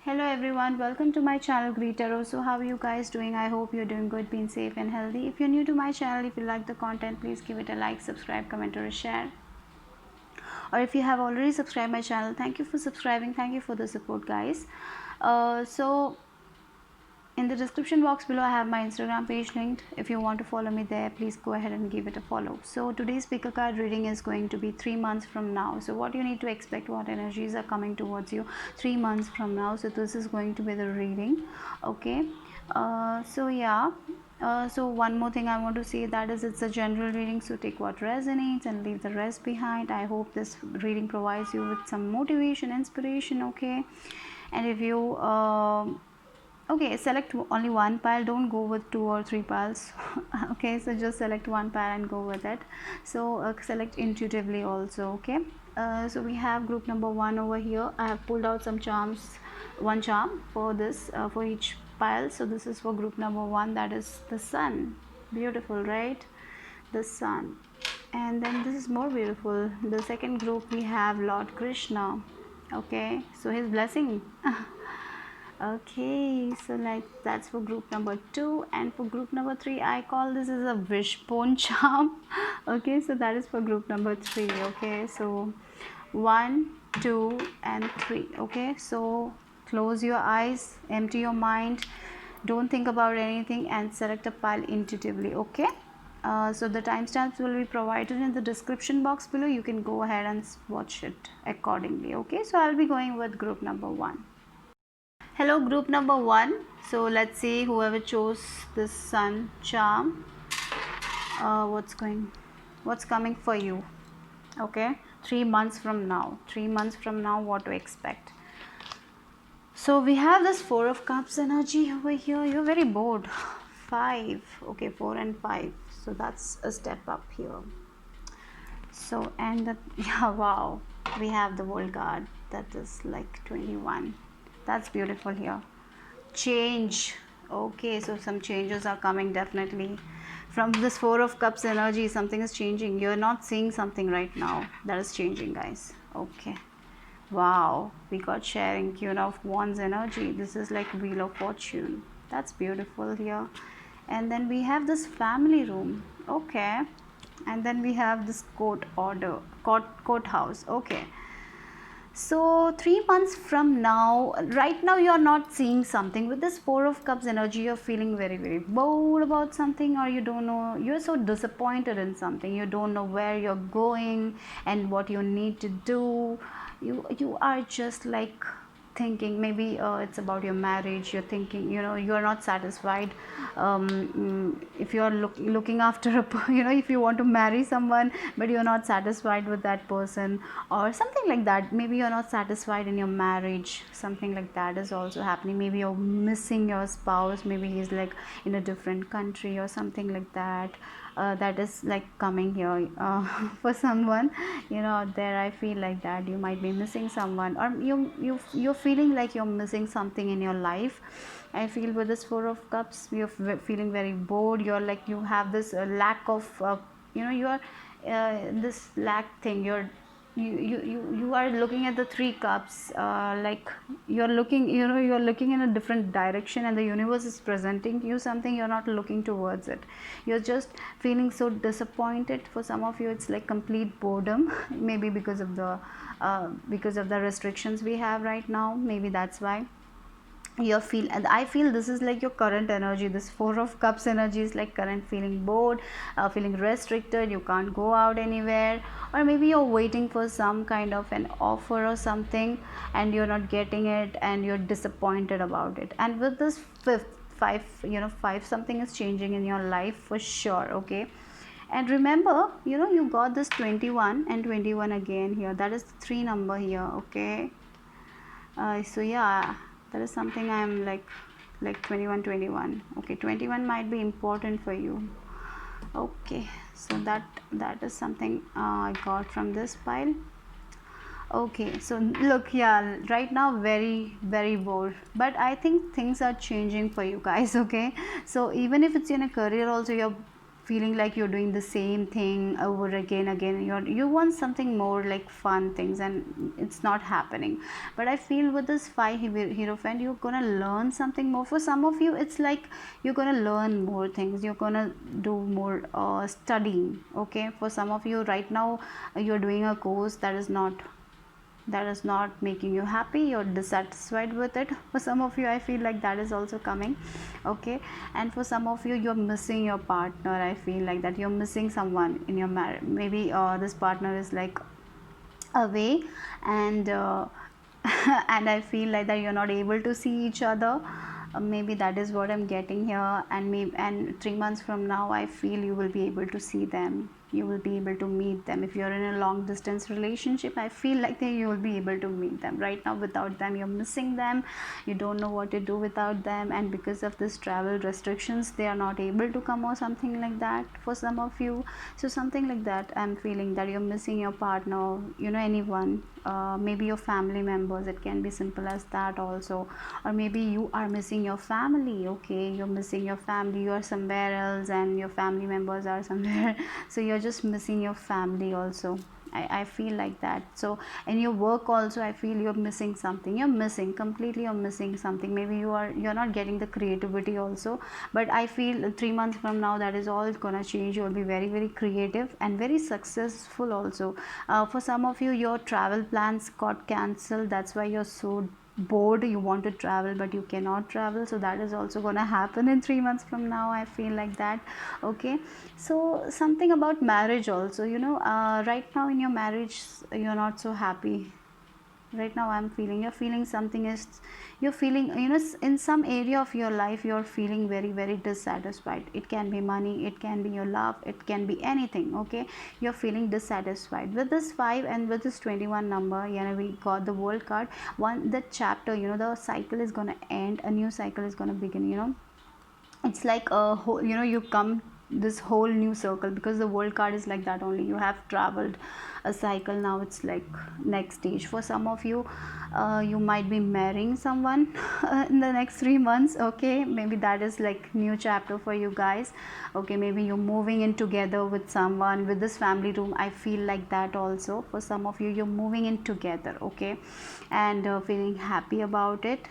Hello everyone, welcome to my channel Greet Tarot. So how are you guys doing? I hope you're doing good, being safe and healthy. If you're new to my channel, if you like the content, please give it a like, subscribe, comment or a share. Or if you have already subscribed my channel, thank you for subscribing. Thank you for the support, guys. So in the description box below I have my Instagram page linked. If you want to follow me there, please go ahead and give it a follow. So today's pick a card reading is going to be 3 months from now. So what you need to expect, what energies are coming towards you 3 months from now. So this is going to be the reading. Okay. So one more thing I want to say, that is it's a general reading, so take what resonates and leave the rest behind. I hope this reading provides you with some motivation, inspiration. Okay. And if you okay, select only one pile, don't go with 2 or 3 piles. Okay, so just select one pile and go with it. So select intuitively also. Okay, so we have group number 1 over here. I have pulled out some charms, one charm for this, for each pile. So this is for group number 1, that is the sun. Beautiful, right? The sun. And then this is more beautiful. The second group we have Lord Krishna. Okay, so his blessing. Okay, so like that's for group number 2, and for group number 3 I call this as a wishbone charm. Okay, so that is for group number 3. Okay, so 1, 2 and 3. Okay, so close your eyes, empty your mind, don't think about anything and select a pile intuitively. Okay, so the timestamps will be provided in the description box below. You can go ahead and watch it accordingly. Okay, so I'll be going with group number 1. Hello group number 1. So let's see whoever chose this sun charm, what's coming for you. Okay, 3 months from now, what to expect. So we have this 4 of cups energy over here. You're very bored. 5. Okay, 4 and 5, so that's a step up here. So and the yeah, wow, we have the world card, that is like 21. That's beautiful here. Change. Okay, so some changes are coming definitely from this 4 of cups energy. Something is changing. You're not seeing something right now, that is changing, guys. Okay, wow, we got sharing, Queen of Wands energy. This is like Wheel of Fortune. That's beautiful here. And then we have this family room. Okay, and then we have this courthouse. Okay, so 3 months from now, right now you're not seeing something. With this 4 of cups energy, you're feeling very very bored about something, or you don't know, you're so disappointed in something, you don't know where you're going and what you need to do. You are just like thinking, maybe it's about your marriage. You're thinking, you're not satisfied. If you're looking after if you want to marry someone but you're not satisfied with that person or something like that. Maybe you're not satisfied in your marriage, something like that is also happening. Maybe you're missing your spouse, maybe he's like in a different country or something like that. That is like coming here for someone out there. I feel like that you might be missing someone, or you're feeling like you're missing something in your life. I feel with this 4 of cups, you're feeling very bored. You're like, you have this lack of you're this lack thing. You are looking at the 3 cups, like you're looking in a different direction, and the universe is presenting you something. You're not looking towards it. You're just feeling so disappointed. For some of you it's like complete boredom, maybe because of the restrictions we have right now. Maybe that's why and I feel this is like your current energy. This 4 of cups energy is like current, feeling bored, feeling restricted. You can't go out anywhere, or maybe you're waiting for some kind of an offer or something and you're not getting it and you're disappointed about it. And with this five, something is changing in your life for sure. Okay, and remember, you got this 21 and 21 again here. That is the 3 number here. Okay, so yeah, that is something I'm like 21. Okay, 21 might be important for you. Okay, so that is something I got from this pile. Okay, so look, yeah, right now very very bored, but I think things are changing for you guys. Okay, so even if it's in a career also, you're feeling like you're doing the same thing over again. You want something more like fun things, and it's not happening. But I feel with this 5 Hierophant, you're gonna learn something more. For some of you, it's like you're gonna learn more things, you're gonna do more studying. Okay, for some of you right now, you're doing a course that is not making you happy, you're dissatisfied with it. For some of you, I feel like that is also coming. Okay, and for some of you, you're missing your partner. I feel like that you're missing someone in your marriage. Maybe this partner is like away, and and I feel like that you're not able to see each other. Maybe that is what I'm getting here. And 3 months from now, I feel you will be able to see them, you will be able to meet them. If you're in a long distance relationship, I feel like that you will be able to meet them. Right now, without them, you're missing them, you don't know what to do without them, and because of this travel restrictions, they are not able to come, or something like that for some of you. So something like that, I'm feeling that you're missing your partner, anyone, maybe your family members. It can be simple as that also. Or maybe you are missing your family. Okay, you're missing your family, you are somewhere else and your family members are somewhere so you're just missing your family also. I feel like that. So in your work also, I feel you're missing something, you're missing completely, you're missing something. Maybe you're not getting the creativity also. But I feel 3 months from now, that is all gonna change. You'll be very, very creative and very successful also. For some of you, your travel plans got cancelled, that's why you're so bored, you want to travel but you cannot travel. So that is also going to happen in 3 months from now, I feel like that. Okay, so something about marriage also, right now in your marriage, you're not so happy. Right now, I'm feeling you're feeling something is, you're feeling, in some area of your life, you're feeling very, very dissatisfied. It can be money, it can be your love, it can be anything. Okay, you're feeling dissatisfied with this 5 and with this 21 number. We got the World card. The chapter, the cycle is going to end, a new cycle is going to begin. It's like a whole, you come this whole new circle, because the World card is like that only. You have traveled a cycle, now it's like next stage. For some of you, you might be marrying someone in the next 3 months. Okay, maybe that is like new chapter for you guys. Okay, maybe you're moving in together with someone. With this family room, I feel like that also. For some of you, you're moving in together. Okay, and feeling happy about it.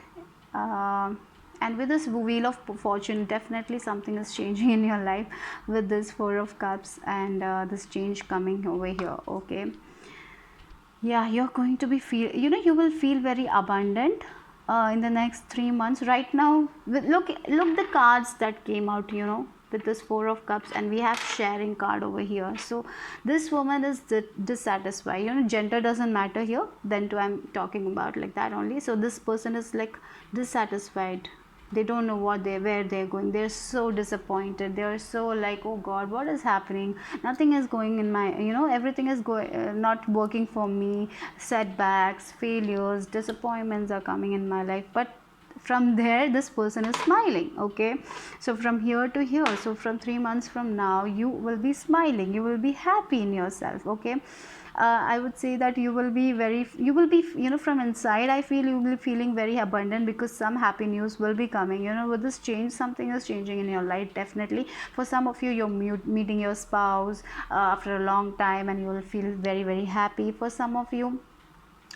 And with this Wheel of Fortune, definitely something is changing in your life with this 4 of Cups, and this change coming over here. Okay, yeah, you're going to be you will feel very abundant in the next 3 months. Right now, look the cards that came out, with this 4 of Cups, and we have sharing card over here. So this woman is dissatisfied, gender doesn't matter here. Then too, I'm talking about like that only. So this person is like dissatisfied, they don't know where they're going, they're so disappointed, they're so like, oh God, what is happening, nothing is going in my, everything is going not working for me, setbacks, failures, disappointments are coming in my life. But from there, this person is smiling. Okay, so from here to here, so from 3 months from now, you will be smiling, you will be happy in yourself. Okay, I would say that you will be from inside, I feel you will be feeling very abundant, because some happy news will be coming. With this change, something is changing in your life, definitely. For some of you, you're meeting your spouse after a long time, and you will feel very, very happy. For some of you,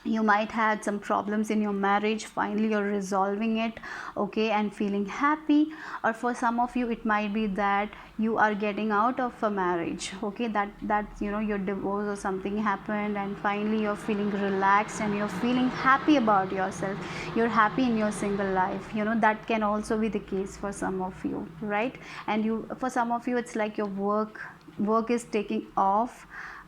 you might had some problems in your marriage, finally you're resolving it. Okay, and feeling happy. Or for some of you, it might be that you are getting out of a marriage. Okay, that your divorce or something happened, and finally you're feeling relaxed and you're feeling happy about yourself, you're happy in your single life. That can also be the case for some of you, right? And for some of you, it's like your work is taking off.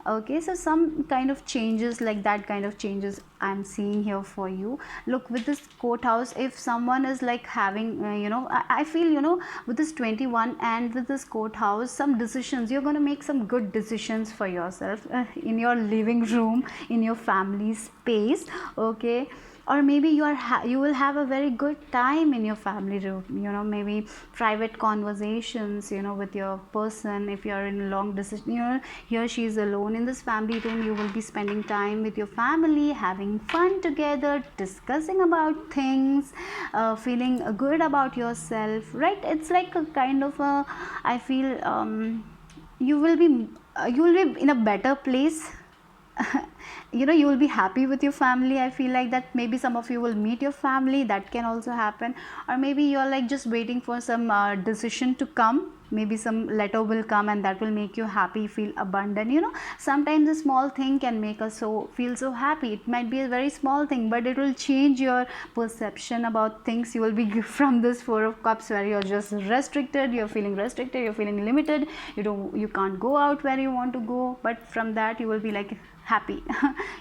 Okay, so some kind of changes, like that kind of changes I'm seeing here for you. Look, with this courthouse, if someone is like having I feel with this 21 and with this courthouse, some decisions, you're going to make some good decisions for yourself in your living room, in your family space. Okay, or maybe you will have a very good time in your family room. Maybe private conversations with your person. If you're in a long decision, here she is alone in this family room, you will be spending time with your family, having fun together, discussing about things, feeling good about yourself, right? It's like a kind of a, I feel you will be in a better place. You will be happy with your family. I feel like that maybe some of you will meet your family, that can also happen. Or maybe you're like just waiting for some decision to come, maybe some letter will come and that will make you happy, feel abundant. Sometimes a small thing can make us feel so happy. It might be a very small thing, but it will change your perception about things. You will be from this Four of Cups where you're just restricted, you're feeling restricted, you're feeling limited, you can't go out where you want to go. But from that you will be like happy.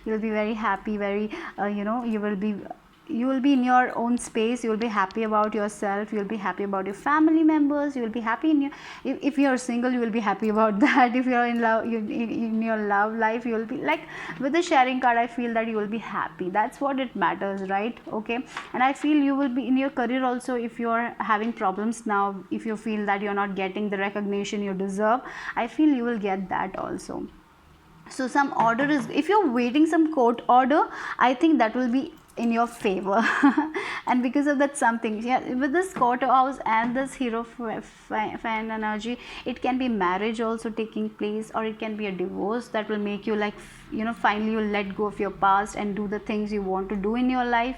You will be very happy, very you will be in your own space. You will be happy about yourself, you will be happy about your family members, you will be happy in your, if you are single, you will be happy about that. If you are in love, in your love life, you will be like, with the sharing card I feel that you will be happy. That's what it matters, right? Okay. And I feel you will be in your career also. If you are having problems now, if you feel that you're not getting the recognition you deserve, I feel you will get that also. So some order is, if you're waiting some court order, I think that will be in your favor. And because of that something, yeah, with this quarter house and this hero fan energy, it can be marriage also taking place, or it can be a divorce that will make you like, finally you'll let go of your past and do the things you want to do in your life.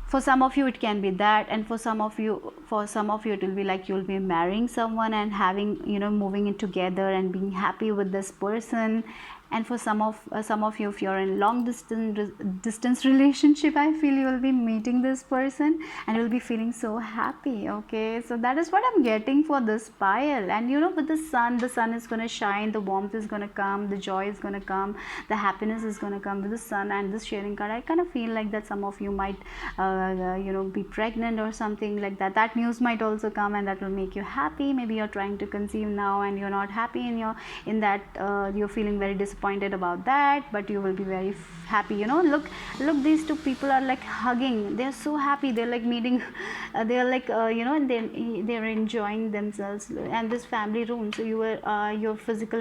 For some of you it can be that, and for some of you it will be like you'll be marrying someone and having, moving in together and being happy with this person. And for some of you, if you're in long distance relationship, I feel you will be meeting this person and you'll be feeling so happy. Okay, so that is what I'm getting for this pile. And with the sun is going to shine, the warmth is going to come, the joy is going to come, the happiness is going to come with the sun and this sharing card. I kind of feel like that some of you might be pregnant or something like that. That news might also come and that will make you happy. Maybe you're trying to conceive now and you're not happy in that, you're feeling very disappointed about that, but you will be very happy. Look, these two people are like hugging, they're so happy, they're like meeting, they're like they're enjoying themselves, and this family room. So your physical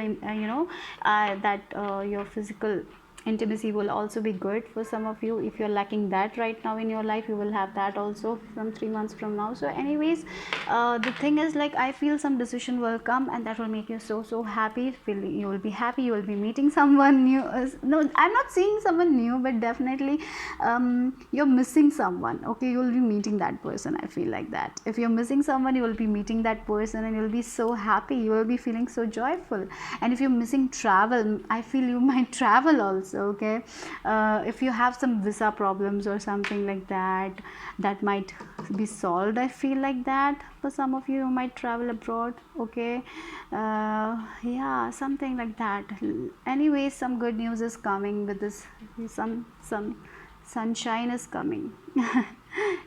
your physical intimacy will also be good for some of you. If you're lacking that right now in your life, you will have that also from 3 months from now. So anyways, the thing is, like, I feel some decision will come and that will make you so happy. You will be happy, you will be meeting someone new. No, I'm not seeing someone new, but definitely you're missing someone. Okay, you will be meeting that person. I feel like that if you're missing someone, you will be meeting that person and you'll be so happy, you will be feeling so joyful. And if you're missing travel, I feel you might travel also. Okay, if you have some visa problems or something like that, that might be solved. I feel like that for some of you might travel abroad. Okay, yeah, something like that. Anyway, some good news is coming with this. Some sunshine is coming.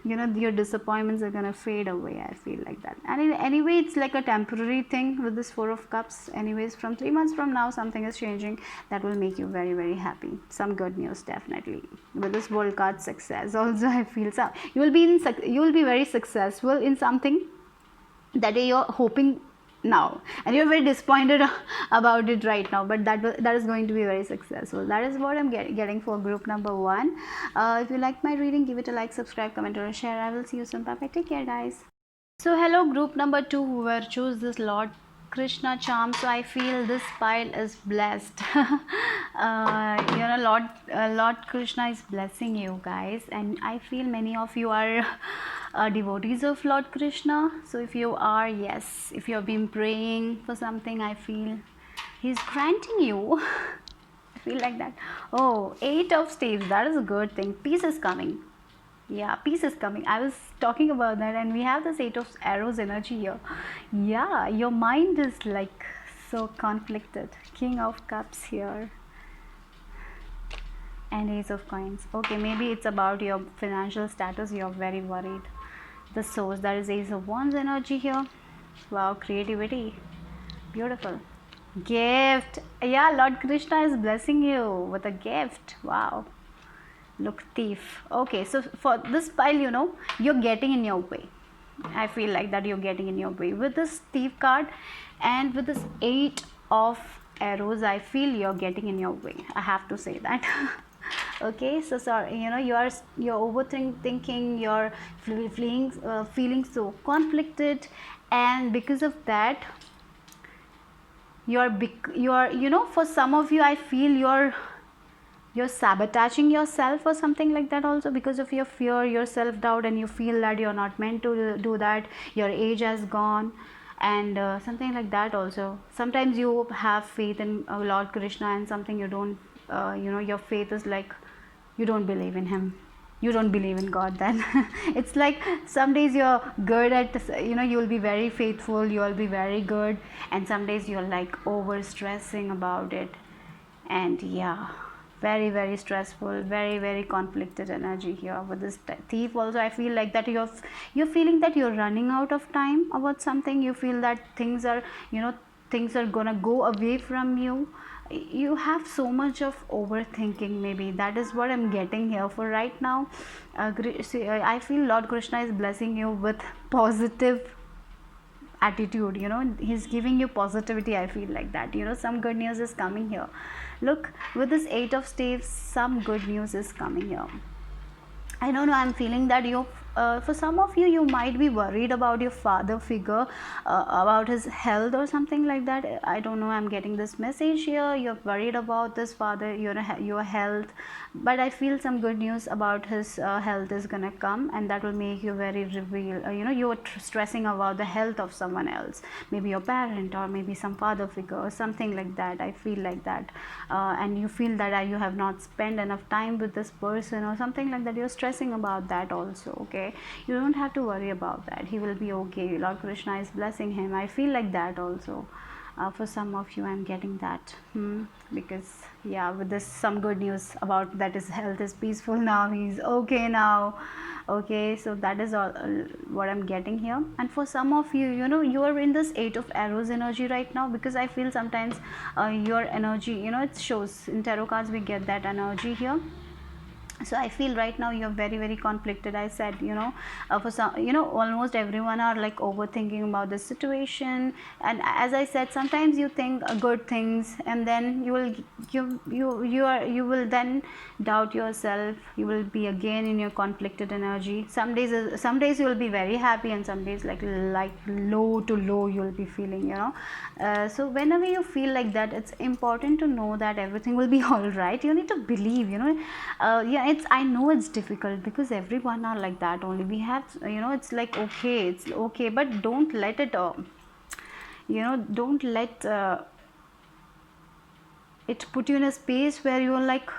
Your disappointments are gonna fade away. I feel like that. And anyway, it's like a temporary thing with this Four of Cups. Anyways, from 3 months from now, something is changing that will make you very happy. Some good news, definitely. With this World card, success also, I feel so. You will be very successful in something that you're hoping now, and you're very disappointed about it right now, but that is going to be very successful. That is what I'm getting for group number 1. If you like my reading, give it a like, subscribe, comment, or share. I will see you soon. Bye bye, take care, guys. So hello, group number 2, whoever chose this Lord Krishna charm. So I feel this pile is blessed. Lord Krishna is blessing you guys, and I feel many of you are devotees of Lord Krishna. So if you are, yes, if you have been praying for something, I feel he's granting you. I feel like that. Oh, 8 of staves, that is a good thing. Peace is coming. Yeah, peace is coming. I was talking about that, and we have this 8 of arrows energy here. Yeah, your mind is like so conflicted. King of Cups here and Ace of Coins. Okay, maybe it's about your financial status. You're very worried. The source, that is Ace of Wands energy here. Wow, creativity, beautiful. Gift, yeah, Lord Krishna is blessing you with a gift. Wow. Look, thief. Okay, so for this pile, you're getting in your way. I feel like that you're getting in your way with this thief card, and with this 8 of arrows, I feel you're getting in your way. I have to say that. Okay, so sorry, you're overthinking, you're feeling so conflicted, and because of that, for some of you I feel you're sabotaging yourself or something like that also, because of your fear, your self doubt, and you feel that you're not meant to do that, your age has gone, and something like that also. Sometimes you have faith in Lord Krishna, and something you don't, your faith is like you don't believe in him, you don't believe in God then. It's like some days you're good at, you'll be very faithful, you'll be very good, and some days you're like over stressing about it. And yeah, very very stressful, very very conflicted energy here with this thief also. I feel like that you're feeling that you're running out of time about something. You feel that things are, things are gonna go away from you. You have so much of overthinking, maybe that is what I'm getting here for right now. I feel Lord Krishna is blessing you with positive attitude, he's giving you positivity. I feel like that, some good news is coming here. Look, with this 8 of staves, some good news is coming here. I don't know, I'm feeling that for some of you, you might be worried about your father figure, about his health or something like that. I don't know, I'm getting this message here. You're worried about this father, your health, but I feel some good news about his health is gonna come, and that will make you very reveal. You're stressing about the health of someone else, maybe your parent or maybe some father figure or something like that. I feel like that, and you feel that you have not spent enough time with this person or something like that. You're stressing about that also. Okay, you don't have to worry about that. He will be okay. Lord Krishna is blessing him. I feel like that also. For some of you, I'm getting that, because yeah, with this some good news about that his health is peaceful now, he's okay now. Okay, so that is all what I'm getting here. And for some of you, you are in this 8 of arrows energy right now, because I feel sometimes your energy, it shows in tarot cards, we get that energy here. So I feel right now you're very very conflicted. I said, for some, almost everyone are like overthinking about the situation. And as I said, sometimes you think good things, and then you will then doubt yourself. You will be again in your conflicted energy. Some days you will be very happy, and some days like low to low you will be feeling, so whenever you feel like that, it's important to know that everything will be all right. You need to believe, yeah, I know it's difficult, because everyone are like that only. We have, it's like it's okay, but don't let it don't let it put you in a space where you're like,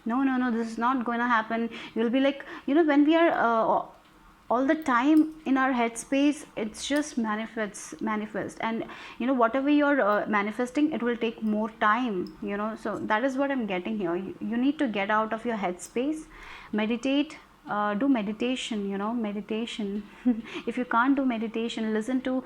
no, this is not going to happen. You'll be like, when we are all the time in our headspace, it's just manifest, and whatever you're manifesting, it will take more time, so that is what I'm getting here. You need to get out of your headspace, meditate, do meditation, meditation. If you can't do meditation, listen to,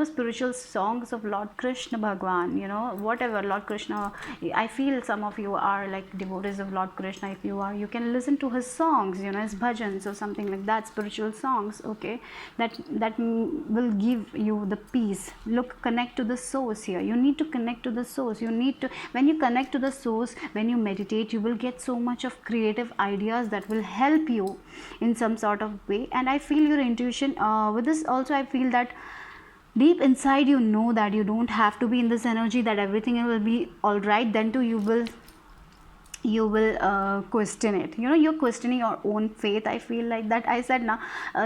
spiritual songs of Lord Krishna Bhagwan, whatever Lord Krishna. I feel some of you are like devotees of Lord Krishna. If you are, you can listen to his songs, his bhajans or something like that, spiritual songs. Okay, that will give you the peace. Look, connect to the source here. You need to connect to the source. You need to, when you connect to the source, when you meditate, you will get so much of creative ideas that will help you in some sort of way. And I feel your intuition with this also. I feel that deep inside, that you don't have to be in this energy, that everything will be all right. Then too you will question it. You're questioning your own faith. I feel like that. I said now,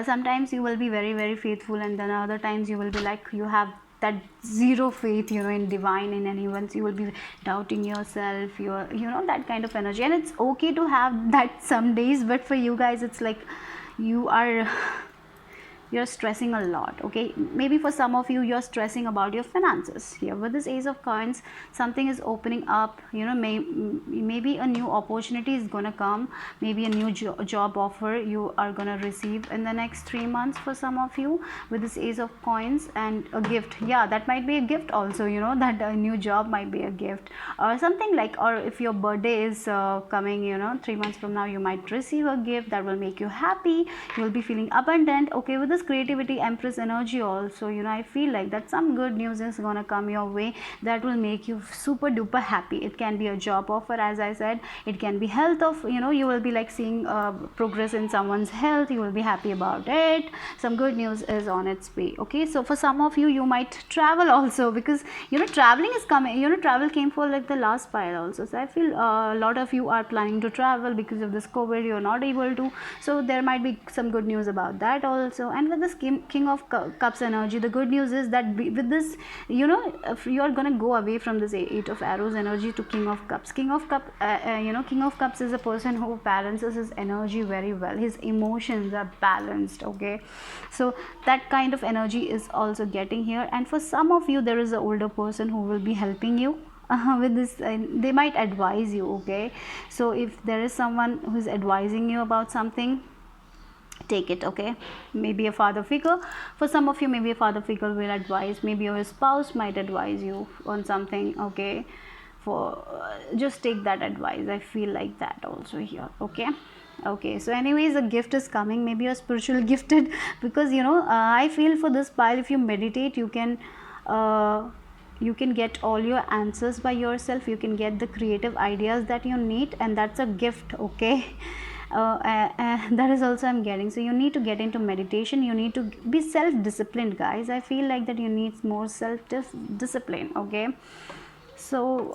sometimes you will be very very faithful, and then other times you will be like, you have that zero faith, in divine, in anyone. You will be doubting yourself, that kind of energy. And it's okay to have that some days, but for you guys, it's like you're stressing a lot. Okay, maybe for some of you, you're stressing about your finances here. With this Ace of Coins, something is opening up. Maybe a new opportunity is gonna come. Maybe a new job offer you are gonna receive in the next 3 months for some of you, with this Ace of Coins. And a gift, yeah, that might be a gift also, that a new job might be a gift or something like. Or if your birthday is coming, 3 months from now, you might receive a gift that will make you happy. You will be feeling abundant. Okay, with this this creativity Empress energy also, you know, I feel like that some good news is gonna come your way that will make you super duper happy. It can be a job offer, as I said. It can be health of, you know, you will be like seeing progress in someone's health. You will be happy about it. Some good news is on its way. Okay, so for some of you, you might travel also, because you know traveling is coming. You know, travel came for like the last pile also. So I feel a lot of you are planning to travel because of this COVID. You're not able to, so there might be some good news about that also. And with this King of Cups energy, the good news is that with this, you know, if you're gonna go away from this Eight of Arrows energy to King of Cups. King of Cup, you know, King of Cups is a person who balances his energy very well. His emotions are balanced. Okay, so that kind of energy is also getting here. And for some of you, there is an older person who will be helping you with this. They might advise you. Okay, so if there is someone who's advising you about something, take it. Okay, maybe a father figure. For some of you, maybe a father figure will advise. Maybe your spouse might advise you on something. Okay, for just take that advice. I feel like that also here. Okay. Okay, so anyways, a gift is coming. Maybe you're spiritual gifted, because you know, I feel for this pile, if you meditate, you can get all your answers by yourself. You can get the creative ideas that you need, and that's a gift. Okay, that is also I'm getting. So you need to get into meditation. You need to be self-disciplined, guys. I feel like that you need more self-discipline. Okay, so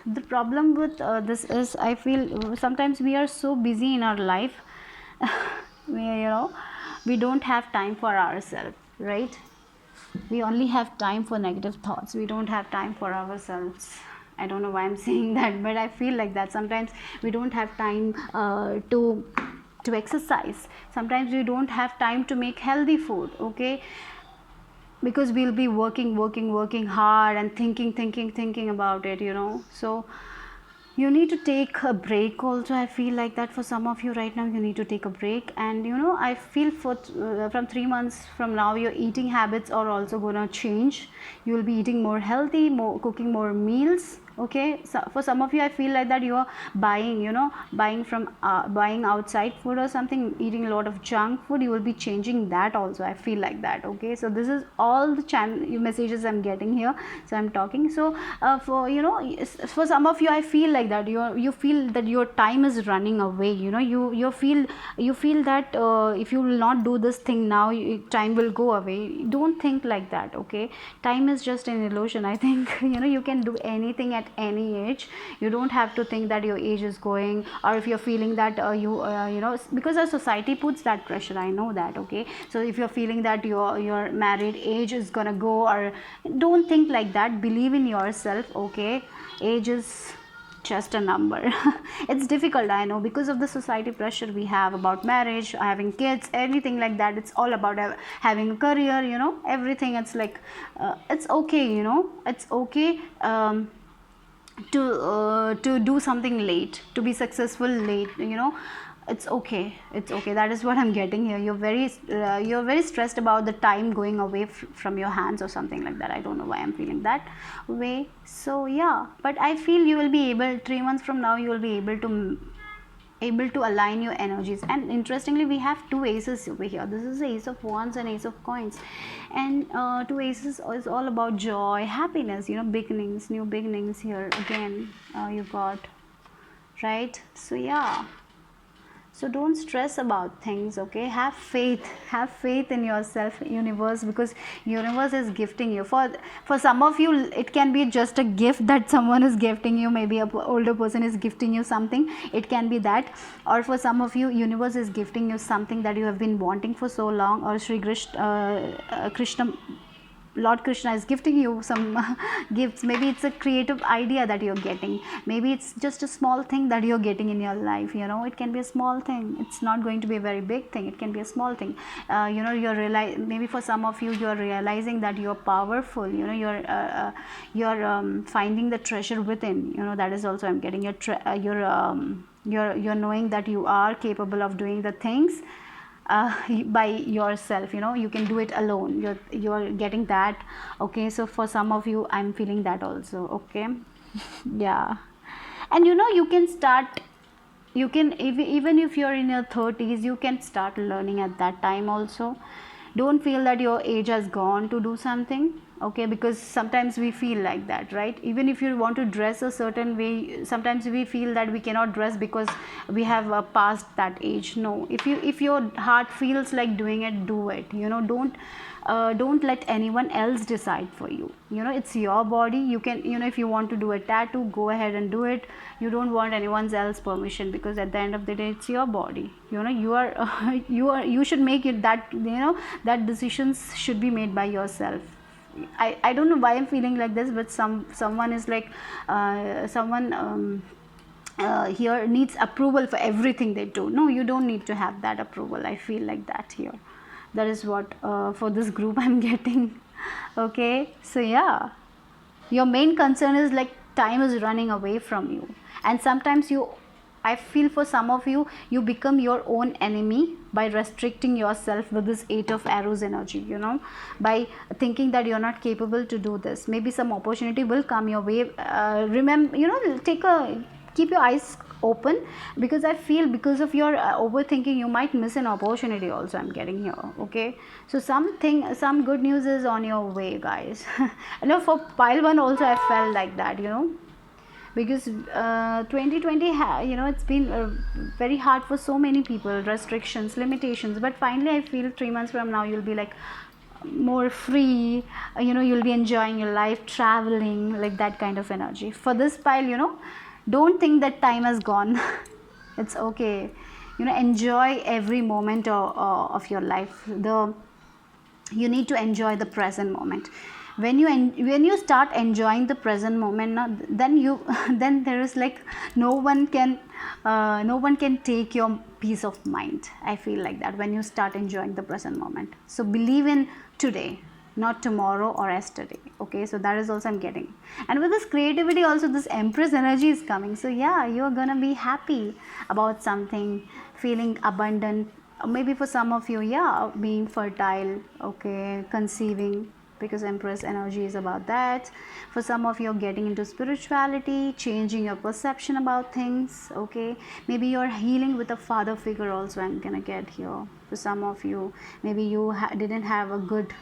the problem with this is, I feel sometimes we are so busy in our life, you know, we don't have time for ourselves, right? We only have time for negative thoughts. We don't have time for ourselves. I don't know why I'm saying that, but I feel like that sometimes we don't have time to exercise. Sometimes we don't have time to make healthy food. Okay, because we'll be working hard and thinking about it, you know. So you need to take a break also. I feel like that for some of you right now, you need to take a break. And you know, I feel for from 3 months from now, your eating habits are also gonna change. You will be eating more healthy, more cooking more meals. Okay, so for some of you, I feel like that you are buying, you know, buying outside food or something, eating a lot of junk food. You will be changing that also. I feel like that. Okay, so this is all the channel messages I'm getting here, so I'm talking. So for, you know, for some of you, I feel like that you feel that your time is running away. You know, you feel that if you will not do this thing now, time will go away. Don't think like that. Okay, time is just an illusion. I think you know, you can do anything at any age. You don't have to think that your age is going, or if you're feeling that you know, because our society puts that pressure. I know that. Okay, so if you're feeling that your married age is gonna go, or don't think like that. Believe in yourself. Okay, age is just a number. It's difficult, I know, because of the society pressure we have about marriage, having kids, anything like that. It's all about having a career, you know, everything. It's like it's okay, you know, it's okay to do something late, to be successful late, you know. It's okay, it's okay. That is what I'm getting here. You're very stressed about the time going away from your hands or something like that. I don't know why I'm feeling that way. So yeah, but I feel you will be able, 3 months from now, you will be able to align your energies. And interestingly, we have two aces over here. This is the Ace of Wands and Ace of Coins, and two aces is all about joy, happiness, you know, beginnings, new beginnings. Here again, you got, right? So yeah, so don't stress about things. Okay, have faith in yourself, universe, because universe is gifting you. For some of you, it can be just a gift that someone is gifting you. Maybe a older person is gifting you something. It can be that. Or for some of you, universe is gifting you something that you have been wanting for so long. Or Sri Krishna, Lord Krishna is gifting you some gifts. Maybe it's a creative idea that you're getting. Maybe it's just a small thing that you're getting in your life. You know, it can be a small thing. It's not going to be a very big thing. It can be a small thing. You know, maybe for some of you, you're realizing that you're powerful. You know, you're finding the treasure within. You know, that is also I'm getting. You're knowing that you are capable of doing the things by yourself. You know, you can do it alone. You're getting that. Okay, so for some of you, I'm feeling that also. Okay. Yeah, and you know, you can start, you can, even if you're in your 30s, you can start learning at that time also. Don't feel that your age has gone to do something, okay, because sometimes we feel like that, right? Even if you want to dress a certain way, sometimes we feel that we cannot dress because we have passed that age. No, if your heart feels like doing it, do it. Don't let anyone else decide for you. It's your body. You can, if you want to do a tattoo, go ahead and do it. You don't want anyone's else permission, because at the end of the day, it's your body. You are you should make it that, that decisions should be made by yourself. I don't know why I'm feeling like this, but someone is like someone here needs approval for everything they do. No, you don't need to have that approval. I feel like that here. That is what for this group I'm getting. Okay, so yeah, your main concern is like time is running away from you, and sometimes I feel for some of you, you become your own enemy by restricting yourself with this 8 of Arrows energy, by thinking that you're not capable to do this. Maybe some opportunity will come your way. Remember, keep your eyes open, because I feel because of your overthinking, you might miss an opportunity also, I'm getting here. Okay, so some good news is on your way, guys. For pile 1 also I felt like that, because 2020 it's been very hard for so many people, restrictions, limitations, but finally I feel 3 months from now you'll be like more free, you'll be enjoying your life, traveling, like that kind of energy. For this pile, don't think that time has gone. It's okay, enjoy every moment of your life. You need to enjoy the present moment. When you start enjoying the present moment, then there is like no one can take your peace of mind. I feel like that when you start enjoying the present moment. So believe in today, not tomorrow or yesterday. Okay, so that is also I'm getting. And with this creativity also, this Empress energy is coming. So yeah, you're gonna be happy about something, feeling abundant. Maybe for some of you, yeah, being fertile, okay, conceiving, because Empress energy is about that. For some of you, getting into spirituality, changing your perception about things. Okay, maybe you're healing with a father figure also, I'm gonna get here. For some of you, maybe you didn't have a good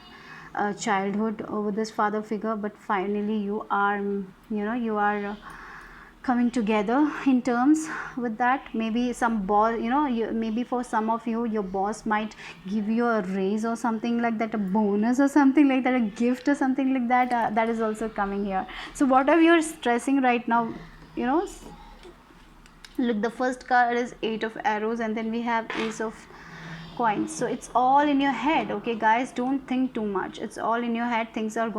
childhood with this father figure, but finally you are coming together in terms with that. Maybe some boss, maybe for some of you, your boss might give you a raise or something like that, a bonus or something like that, a gift or something like that. That is also coming here. So whatever you're stressing right now, look, the first card is 8 of Arrows, and then we have Ace of Coins. So it's all in your head. Okay, guys, don't think too much. It's all in your head. Things are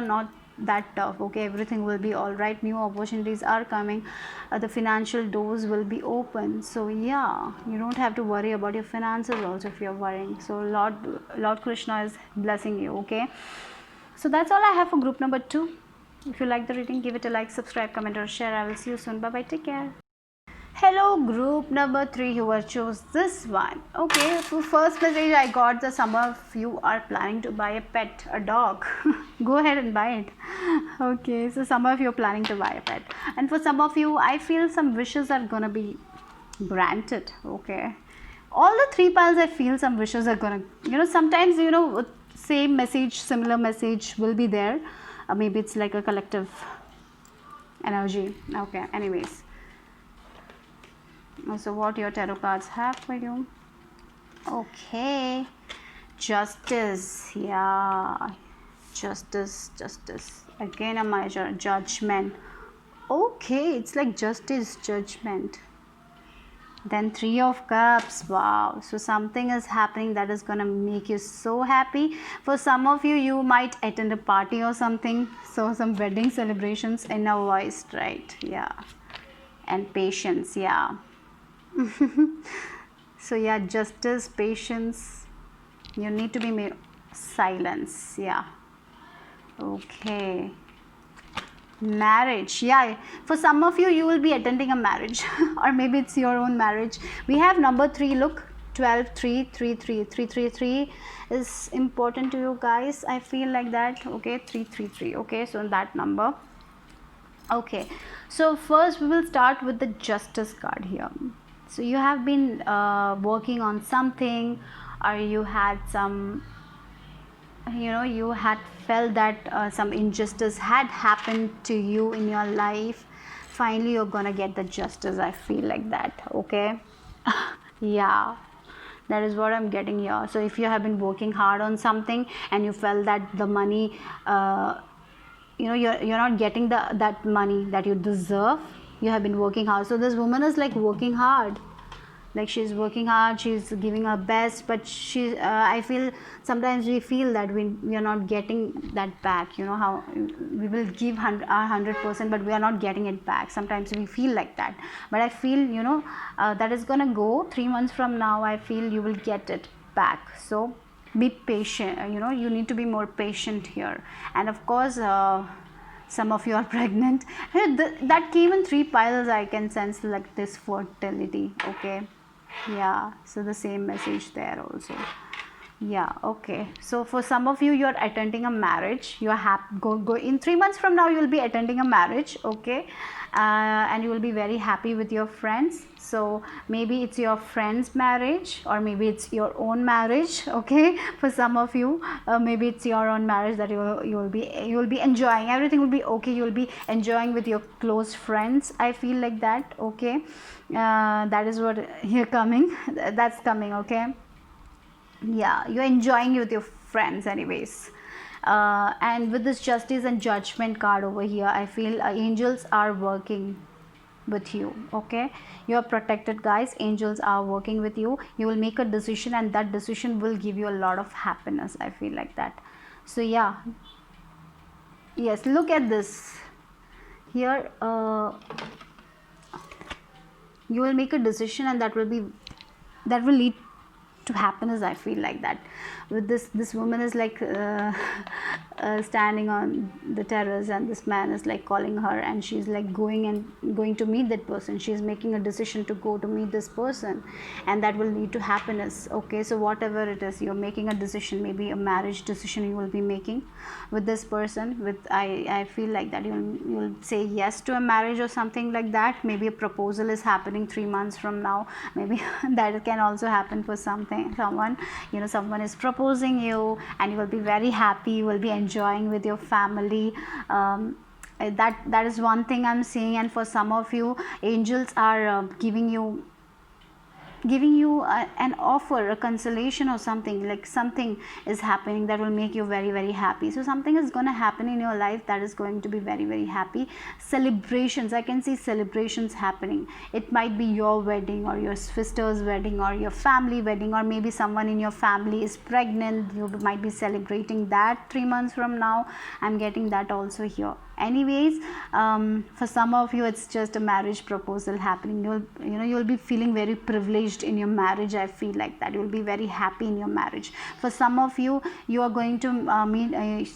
not that tough. Okay, everything will be all right. New opportunities are coming. The financial doors will be open. So yeah, you don't have to worry about your finances also if you're worrying. So Lord Krishna is blessing you. Okay, so that's all I have for group number 2. If you like the reading, give it a like, subscribe, comment or share. I will see you soon. Bye bye, take care. Hello, group number 3 who have chose this one. Okay, so first message I got, that some of you are planning to buy a pet, a dog. Go ahead and buy it. Okay, so some of you are planning to buy a pet, and for some of you, I feel some wishes are gonna be granted. Okay, all the 3 piles, I feel some wishes are gonna, sometimes same message, similar message will be there. Maybe it's like a collective energy. Okay, anyways. So what your tarot cards have for you? Okay, Justice. Yeah, Justice. Again a major Judgment. Okay, it's like Justice, Judgment. Then 3 of Cups. Wow, so something is happening that is gonna make you so happy. For some of you, you might attend a party or something. So some wedding celebrations in a voice, right? Yeah, and patience. Yeah. So yeah, Justice, patience, you need to be silence. Yeah. Okay, marriage. Yeah, for some of you, you will be attending a marriage or maybe it's your own marriage. We have number 3. Look, 12, 3, 3, 3, 3, 3, 3 is important to you guys. I feel like that. Okay, 3, 3, 3. Okay, so that number. Okay, so first we will start with the Justice card here. So you have been working on something, or you had some, you had felt that some injustice had happened to you in your life. Finally you're gonna get the justice, I feel like that. Okay. Yeah, that is what I'm getting here. So if you have been working hard on something and you felt that the money, you're not getting that money that you deserve. You have been working hard, so this woman is like working hard, like she's working hard, she's giving her best, but I feel sometimes we feel that we are not getting that back. You know how we will give our 100%, but we are not getting it back. Sometimes we feel like that, but I feel, that is gonna go 3 months from now. I feel you will get it back. So be patient. You need to be more patient here. And of course, some of you are pregnant. That came in 3 piles. I can sense like this fertility. Okay. Yeah, so the same message there also. Yeah, okay. So for some of you, you're attending a marriage. You're happy. Go in 3 months from now. You'll be attending a marriage. Okay, and you will be very happy with your friends. So maybe it's your friend's marriage, or maybe it's your own marriage. Okay, for some of you, maybe it's your own marriage that you will be enjoying. Everything will be okay. You will be enjoying with your close friends. I feel like that. Okay, that is what you're coming. That's coming. Okay. Yeah, you're enjoying with your friends anyways. And with this justice and judgment card over here, I feel angels are working with you. Okay, you are protected, guys. Angels are working with you. You will make a decision, and that decision will give you a lot of happiness. I feel like that. So yeah, yes, look at this here. You will make a decision, and that will lead to happiness. I feel like that. With this woman is like standing on the terrace, and this man is like calling her, and she's like going to meet that person. She's making a decision to go to meet this person, and that will lead to happiness. Okay, so whatever it is, you're making a decision, maybe a marriage decision you will be making with this person. I feel like that you'll say yes to a marriage or something like that. Maybe a proposal is happening 3 months from now. Maybe that can also happen for someone. Someone is proposing you, and you will be very happy. You will be enjoying with your family. That is one thing I'm seeing. And for some of you, angels are giving you an offer, a consolation or something. Like something is happening that will make you very, very happy. So something is going to happen in your life that is going to be very, very happy. Celebrations, I can see celebrations happening. It might be your wedding, or your sister's wedding, or your family wedding, or maybe someone in your family is pregnant. You might be celebrating that 3 months from now. I'm getting that also here. Anyways, for some of you, it's just a marriage proposal happening. You'll be feeling very privileged in your marriage. I feel like that you'll be very happy in your marriage. For some of you, you are going to meet.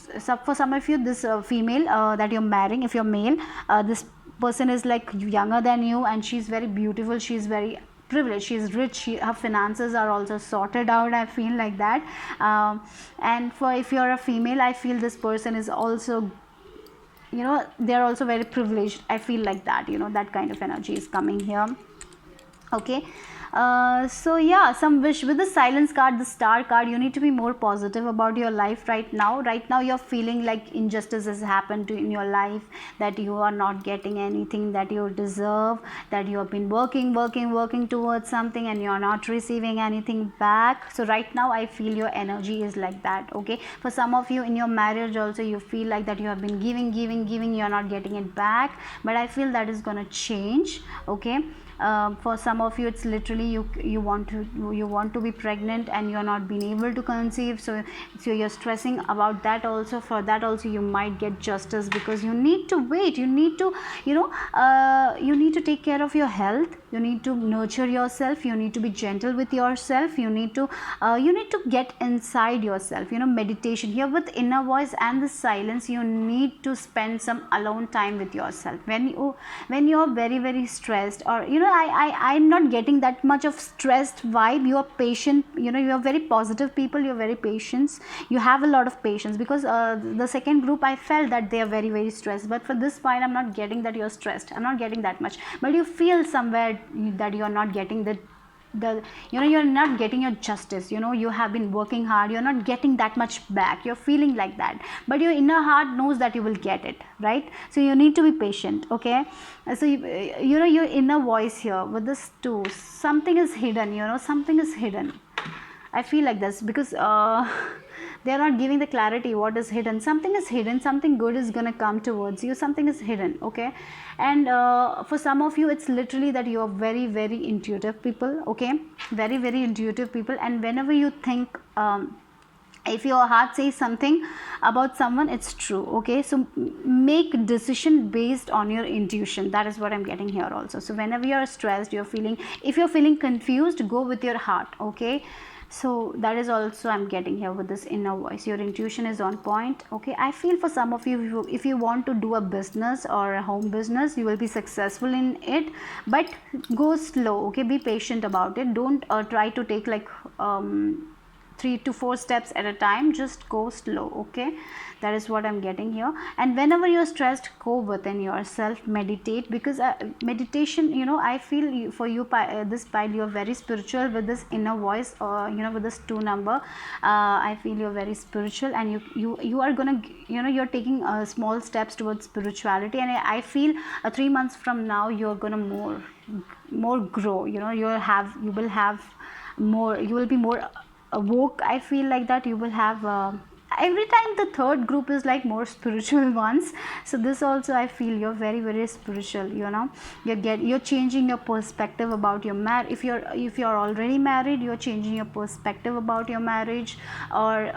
For some of you, this female that you're marrying, if you're male, this person is like younger than you, and she's very beautiful. She's very privileged, she's rich, her finances are also sorted out. I feel like that. And for if you're a female, I feel this person is also, they're also very privileged. I feel like that. That kind of energy is coming here. Okay. So yeah, some wish with the silence card, the star card. You need to be more positive about your life right now. You're feeling like injustice has happened in your life, that you are not getting anything that you deserve, that you have been working towards something, and you're not receiving anything back. So right now I feel your energy is like that. Okay, for some of you in your marriage also, you feel like that you have been giving, you're not getting it back, but I feel that is gonna change. Okay. For some of you, it's literally you want to be pregnant, and you're not being able to conceive, so you're stressing about that also. For that also, you might get justice, because you need to wait. You need to you need to take care of your health. You need to nurture yourself. You need to be gentle with yourself. You need to get inside yourself. Meditation here with inner voice and the silence. You need to spend some alone time with yourself when you're very, very stressed, or I'm not getting that much of stressed vibe. You are patient, you are very positive people, you're very patient, you have a lot of patience, because the second group I felt that they are very very stressed, but for this point I'm not getting that you're stressed, I'm not getting that much, but you feel somewhere that you're not getting the you're not getting your justice, you have been working hard, you're not getting that much back, you're feeling like that, but your inner heart knows that you will get it, right? So you need to be patient, okay? So your inner voice here with this too, something is hidden, something is hidden. I feel like this because they are not giving the clarity what is hidden. Something is hidden, something good is gonna come towards you, something is hidden, okay? And for some of you it's literally that you are very very intuitive people, okay? Very very intuitive people, and whenever you think if your heart says something about someone, it's true, okay? So make decision based on your intuition. That is what I'm getting here also. So whenever you're stressed, if you're feeling confused, go with your heart, okay? So that is also I'm getting here with this inner voice. Your intuition is on point, okay? I feel for some of you, if you want to do a business or a home business, you will be successful in it, but go slow, okay? Be patient about it. Don't try to take like 3 to 4 steps at a time, just go slow, okay? That is what I'm getting here. And whenever you're stressed, go within yourself, meditate, because meditation, I feel for you, this pile, you're very spiritual with this inner voice, with this 2 number. I feel you're very spiritual, and you are gonna, you're taking small steps towards spirituality, and I feel 3 months from now you're gonna more grow, you will have more, you will be more awoke. I feel like that you will have every time the third group is like more spiritual ones. So this also I feel you're very very spiritual, you're changing your perspective about your marriage. If you're already married, you're changing your perspective about your marriage, or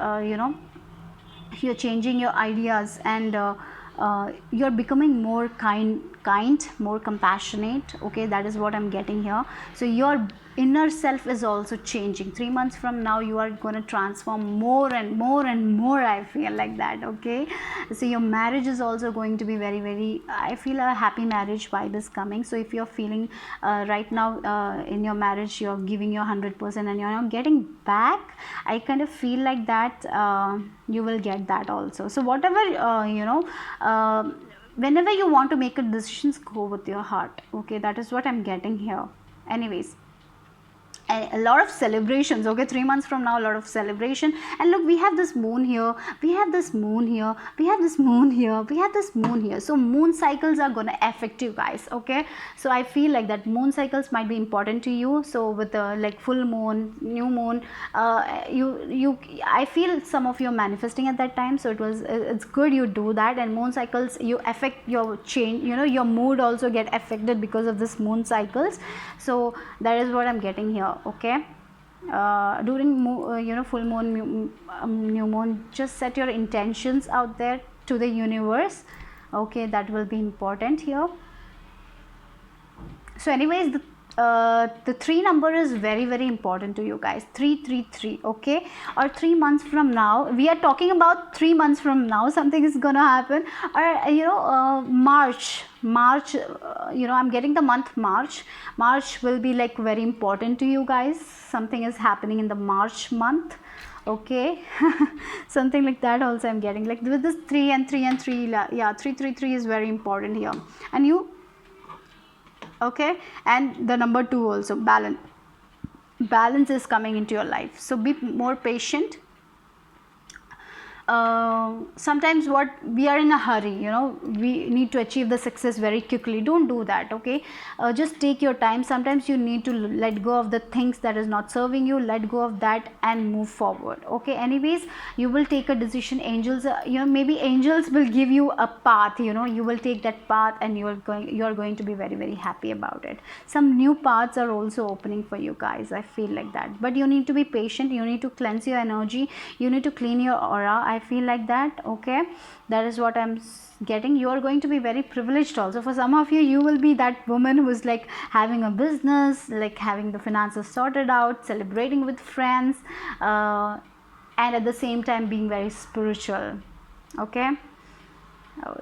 you're changing your ideas, and you're becoming more kind, more compassionate, okay? That is what I'm getting here. So your inner self is also changing. 3 months from now you are going to transform more and more and more, I feel like that, okay? So your marriage is also going to be very very, I feel a happy marriage vibe is coming. So if you're feeling right now in your marriage you're giving your 100% and you're not getting back, I kind of feel like that you will get that also. So whatever whenever you want to make a decisions, go with your heart, okay? That is what I'm getting here. Anyways, and a lot of celebrations, okay? 3 months from now, a lot of celebration. And look, we have this moon here, we have this moon here, we have this moon here, we have this moon here. So moon cycles are gonna affect you guys, okay? So I feel like that moon cycles might be important to you. So with the like full moon, new moon, I feel some of you are manifesting at that time, so it's good you do that. And moon cycles, you affect your change, your mood also get affected because of this moon cycles. So that is what I'm getting here, okay? During full moon, new moon, just set your intentions out there to the universe, okay? That will be important here. So anyways, the 3 number is very very important to you guys. 333, okay? Or 3 months from now, we are talking about 3 months from now something is gonna happen. Or March, I'm getting the month March will be like very important to you guys. Something is happening in the March month, okay? Something like that also I'm getting, like with this 3 and 3 and 3, yeah, 333 is very important here. And you, okay? And the number 2 also, balance is coming into your life. So be more patient. Sometimes what we are in a hurry, we need to achieve the success very quickly. Don't do that, okay? Just take your time. Sometimes you need to let go of the things that is not serving you, let go of that and move forward, okay? Anyways, you will take a decision. Angels, maybe angels will give you a path, you will take that path and you are going to be very very happy about it. Some new paths are also opening for you guys, I feel like that. But you need to be patient, you need to cleanse your energy, you need to clean your aura, I feel like that, okay? That is what I'm getting. You are going to be very privileged also. For some of you, you will be that woman who is like having a business, like having the finances sorted out, celebrating with friends, and at the same time being very spiritual, okay?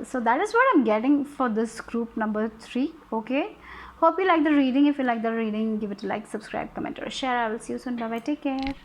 So that is what I'm getting for this group number 3, okay? Hope you like the reading. If you like the reading, give it a like, subscribe, comment or share. I will see you soon. Bye bye, take care.